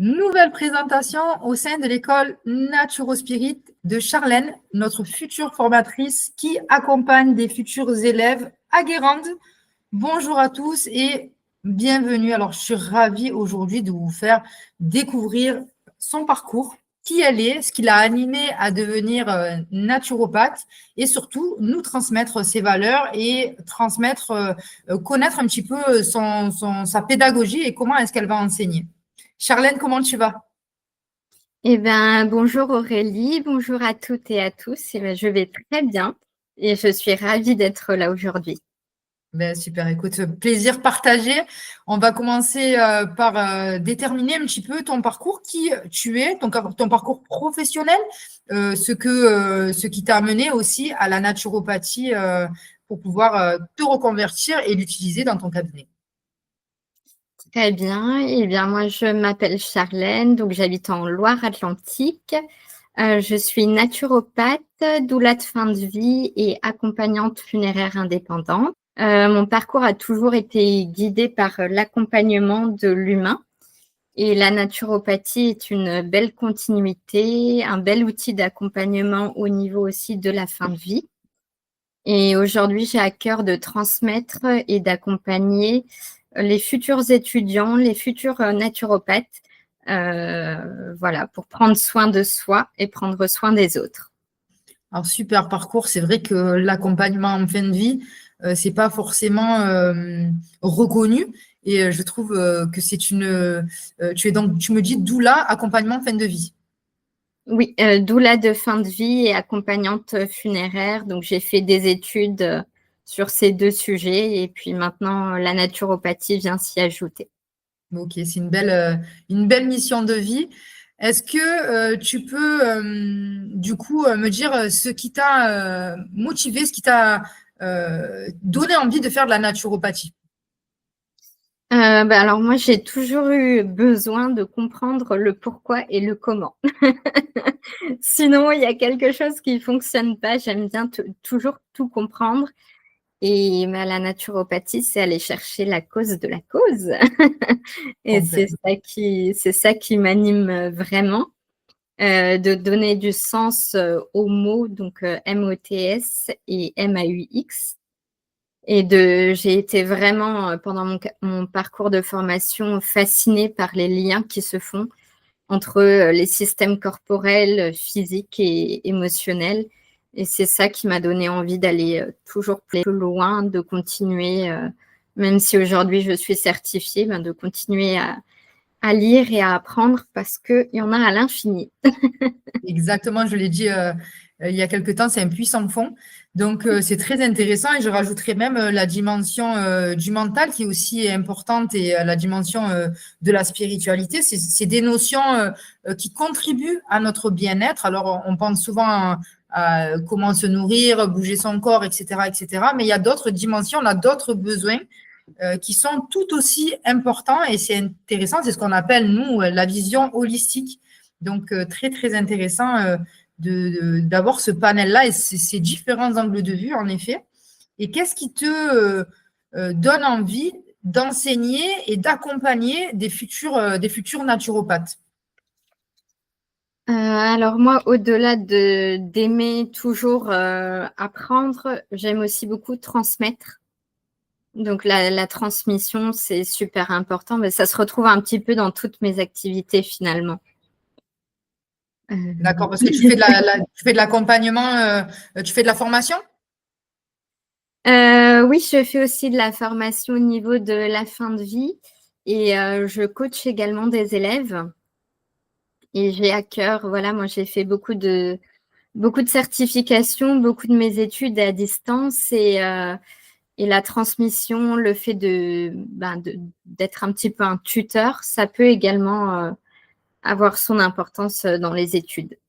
Nouvelle présentation au sein de l'école Naturospirit de Charlène, notre future formatrice qui accompagne des futurs élèves à Guérande. Bonjour à tous et bienvenue. Alors, je suis ravie aujourd'hui de vous faire découvrir son parcours, qui elle est, ce qui l'a animée à devenir naturopathe et surtout nous transmettre ses valeurs et connaître un petit peu sa pédagogie et comment est-ce qu'elle va enseigner. Charlène, comment tu vas? Bonjour Aurélie, bonjour à toutes et à tous. Je vais très bien et je suis ravie d'être là aujourd'hui. Super, écoute, plaisir partagé. On va commencer par déterminer un petit peu ton parcours, qui tu es, ton parcours professionnel, ce qui t'a amené aussi à la naturopathie pour pouvoir te reconvertir et l'utiliser dans ton cabinet. Très bien. Moi, je m'appelle Charlène, donc j'habite en Loire-Atlantique. Je suis naturopathe, doula de fin de vie et accompagnante funéraire indépendante. Mon parcours a toujours été guidé par l'accompagnement de l'humain. Et la naturopathie est une belle continuité, un bel outil d'accompagnement au niveau aussi de la fin de vie. Et aujourd'hui, j'ai à cœur de transmettre et d'accompagner les futurs étudiants, les futurs naturopathes, pour prendre soin de soi et prendre soin des autres. Alors, super parcours. C'est vrai que l'accompagnement en fin de vie, c'est pas forcément reconnu. Et je trouve que c'est tu me dis doula, accompagnement fin de vie. Oui, doula de fin de vie et accompagnante funéraire. Donc, j'ai fait des études sur ces deux sujets et puis maintenant, la naturopathie vient s'y ajouter. Ok, c'est une belle mission de vie. Est-ce que tu peux du coup me dire ce qui t'a motivé, ce qui t'a donné envie de faire de la naturopathie? Alors moi, j'ai toujours eu besoin de comprendre le pourquoi et le comment. Sinon, il y a quelque chose qui ne fonctionne pas. J'aime bien toujours tout comprendre. Et la naturopathie, c'est aller chercher la cause de la cause. Et Complètement. c'est ça qui m'anime vraiment, de donner du sens aux mots, donc MOTS et MAUX. J'ai été vraiment, pendant mon parcours de formation, fascinée par les liens qui se font entre les systèmes corporels, physiques et émotionnels. Et c'est ça qui m'a donné envie d'aller toujours plus loin, de continuer, même si aujourd'hui je suis certifiée, de continuer à lire et à apprendre parce qu'il y en a à l'infini. Exactement, je l'ai dit il y a quelque temps, c'est un puissant fond. Donc, c'est très intéressant et je rajouterais même la dimension du mental qui est aussi importante et la dimension de la spiritualité. C'est des notions qui contribuent à notre bien-être. Alors, on pense souvent à comment se nourrir, bouger son corps, etc., etc. Mais il y a d'autres dimensions, on a d'autres besoins qui sont tout aussi importants et c'est intéressant. C'est ce qu'on appelle, nous, la vision holistique. Donc, très, très intéressant d'avoir ce panel-là et ces différents angles de vue, en effet. Et qu'est-ce qui te donne envie d'enseigner et d'accompagner des futurs naturopathes? Alors moi, au-delà d'aimer toujours apprendre, j'aime aussi beaucoup transmettre. Donc la transmission, c'est super important, mais ça se retrouve un petit peu dans toutes mes activités finalement. D'accord, parce que tu fais de l'accompagnement, tu fais de la formation? Oui, je fais aussi de la formation au niveau de la fin de vie et je coach également des élèves. Et j'ai à cœur, voilà, moi j'ai fait beaucoup de certifications, beaucoup de mes études à distance et la transmission, le fait d'être un petit peu un tuteur, ça peut également avoir son importance dans les études.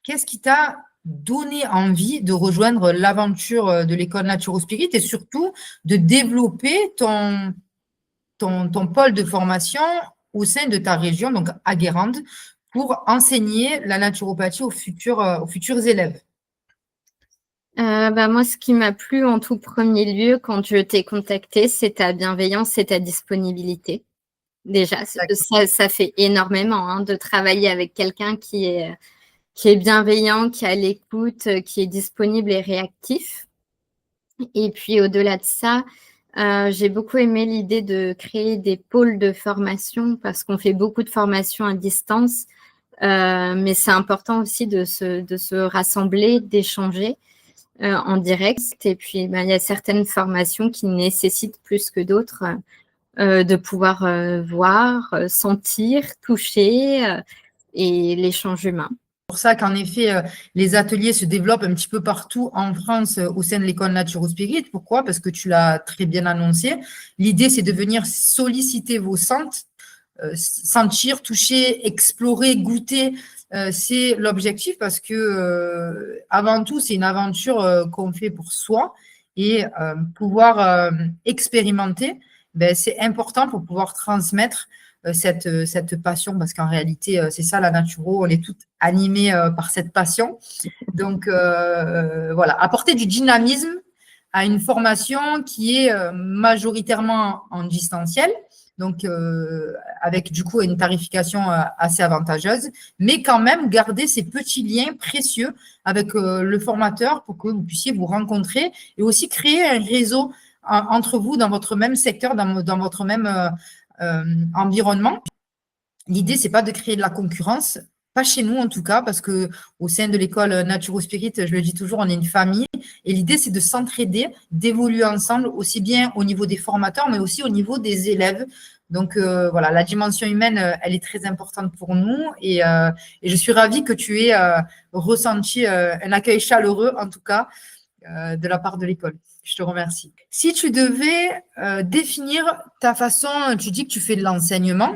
Qu'est-ce qui t'a donné envie de rejoindre l'aventure de l'école Naturospirit et surtout de développer ton pôle de formation au sein de ta région, donc à Guérande, pour enseigner la naturopathie aux futurs élèves? Moi, ce qui m'a plu en tout premier lieu quand je t'ai contacté, c'est ta bienveillance et ta disponibilité. Déjà, ça fait énormément de travailler avec quelqu'un qui est bienveillant, qui est à l'écoute, qui est disponible et réactif. Et puis, au-delà de ça, j'ai beaucoup aimé l'idée de créer des pôles de formation parce qu'on fait beaucoup de formations à distance, mais c'est important aussi de se rassembler, d'échanger en direct. Et puis, il y a certaines formations qui nécessitent plus que d'autres de pouvoir voir, sentir, toucher et l'échange humain. C'est pour ça qu'en effet, les ateliers se développent un petit peu partout en France au sein de l'école Naturo Spirit. Pourquoi? Parce que tu l'as très bien annoncé. L'idée, c'est de venir solliciter vos sens, sentir, toucher, explorer, goûter. C'est l'objectif parce que, avant tout, c'est une aventure qu'on fait pour soi et pouvoir expérimenter, c'est important pour pouvoir transmettre cette passion, parce qu'en réalité, c'est ça la naturo, on est toutes animées par cette passion. Donc, voilà, apporter du dynamisme à une formation qui est majoritairement en distanciel, donc avec du coup une tarification assez avantageuse, mais quand même garder ces petits liens précieux avec le formateur pour que vous puissiez vous rencontrer et aussi créer un réseau entre vous dans votre même secteur, dans votre même environnement. L'idée, c'est pas de créer de la concurrence, pas chez nous en tout cas, parce que au sein de l'école Naturo Spirit, je le dis toujours, on est une famille. Et l'idée, c'est de s'entraider, d'évoluer ensemble, aussi bien au niveau des formateurs, mais aussi au niveau des élèves. Donc voilà, la dimension humaine, elle est très importante pour nous. Et je suis ravie que tu aies ressenti un accueil chaleureux, en tout cas, de la part de l'école. Je te remercie. Si tu devais définir ta façon, tu dis que tu fais de l'enseignement,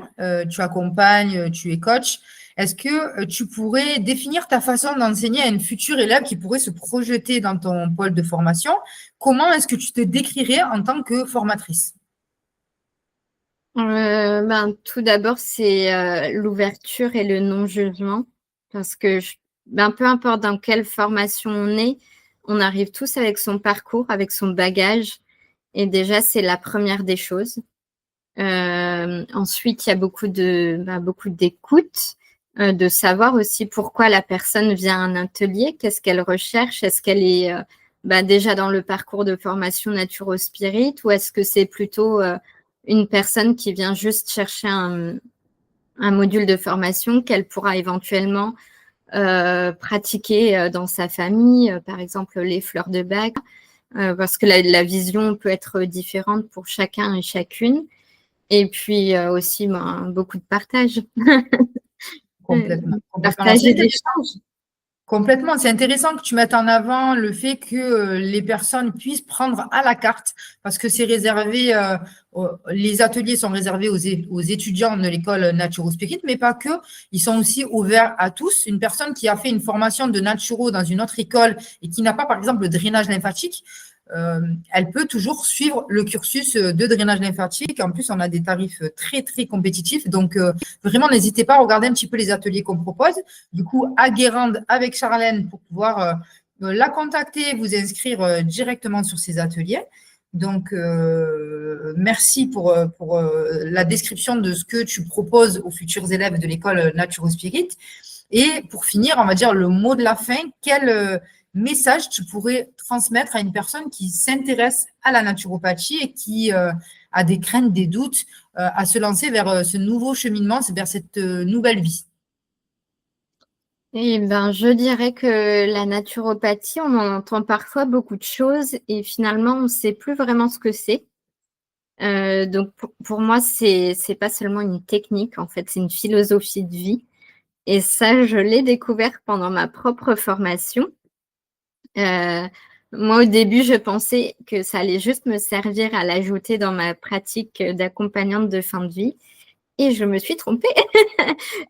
tu accompagnes, tu es coach. Est-ce que tu pourrais définir ta façon d'enseigner à une future élève qui pourrait se projeter dans ton pôle de formation? Comment est-ce que tu te décrirais en tant que formatrice? Tout d'abord, c'est l'ouverture et le non-jugement, parce que peu importe dans quelle formation on est, on arrive tous avec son parcours, avec son bagage, et déjà, c'est la première des choses. Ensuite, il y a beaucoup d'écoute, de savoir aussi pourquoi la personne vient à un atelier, qu'est-ce qu'elle recherche, est-ce qu'elle est déjà dans le parcours de formation Naturo Spirit, ou est-ce que c'est plutôt une personne qui vient juste chercher un module de formation qu'elle pourra éventuellement pratiquer dans sa famille, par exemple les fleurs de bac, parce que la vision peut être différente pour chacun et chacune. Et puis aussi beaucoup de partage. Complètement. Partage et d'échange. Complètement. C'est intéressant que tu mettes en avant le fait que les personnes puissent prendre à la carte, parce que c'est réservé, les ateliers sont réservés aux étudiants de l'école Naturo Spirit, mais pas que. Ils sont aussi ouverts à tous. Une personne qui a fait une formation de naturo dans une autre école et qui n'a pas, par exemple, le drainage lymphatique, elle peut toujours suivre le cursus de drainage lymphatique. En plus, on a des tarifs très, très compétitifs. Donc, vraiment, n'hésitez pas à regarder un petit peu les ateliers qu'on propose. Du coup, à Guérande avec Charlène pour pouvoir la contacter, vous inscrire directement sur ces ateliers. Donc, merci pour la description de ce que tu proposes aux futurs élèves de l'école Naturo Spirit. Et pour finir, on va dire le mot de la fin, quel message tu pourrais transmettre à une personne qui s'intéresse à la naturopathie et qui a des craintes, des doutes à se lancer vers ce nouveau cheminement, vers cette nouvelle vie? Je dirais que la naturopathie, on en entend parfois beaucoup de choses et finalement, on ne sait plus vraiment ce que c'est. Donc, pour moi, c'est pas seulement une technique, en fait, c'est une philosophie de vie. Et ça, je l'ai découvert pendant ma propre formation. Moi, au début, je pensais que ça allait juste me servir à l'ajouter dans ma pratique d'accompagnante de fin de vie. Et je me suis trompée,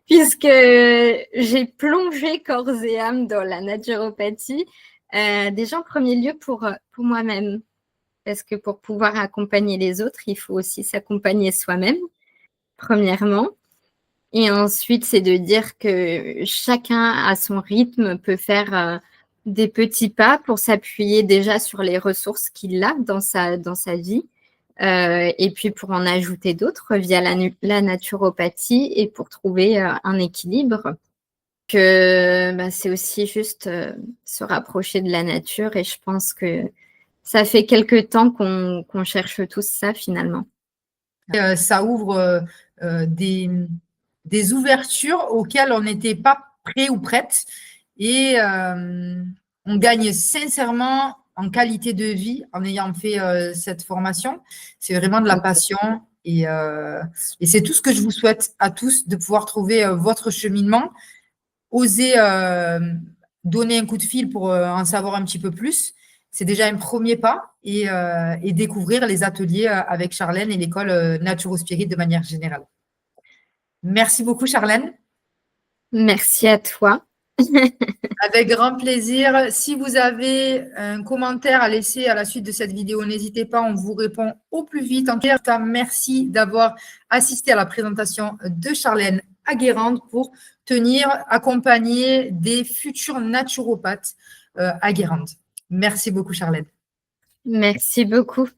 puisque j'ai plongé corps et âme dans la naturopathie, déjà en premier lieu pour moi-même. Parce que pour pouvoir accompagner les autres, il faut aussi s'accompagner soi-même, premièrement. Et ensuite, c'est de dire que chacun à son rythme peut faire des petits pas pour s'appuyer déjà sur les ressources qu'il a dans sa vie, et puis pour en ajouter d'autres via la naturopathie et pour trouver un équilibre. C'est aussi juste se rapprocher de la nature et je pense que ça fait quelque temps qu'on cherche tous ça finalement. Ça ouvre des ouvertures auxquelles on n'était pas prêt ou prête et on gagne sincèrement en qualité de vie en ayant fait cette formation. C'est vraiment de la passion et c'est tout ce que je vous souhaite à tous, de pouvoir trouver votre cheminement, oser donner un coup de fil pour en savoir un petit peu plus. C'est déjà un premier pas et découvrir les ateliers avec Charlène et l'école Naturo-Spirit de manière générale. Merci beaucoup, Charlène. Merci à toi. Avec grand plaisir. Si vous avez un commentaire à laisser à la suite de cette vidéo, n'hésitez pas, on vous répond au plus vite. En tout cas, merci d'avoir assisté à la présentation de Charlène à Guérande pour accompagner des futurs naturopathes à Guérande. Merci beaucoup, Charlène. Merci beaucoup.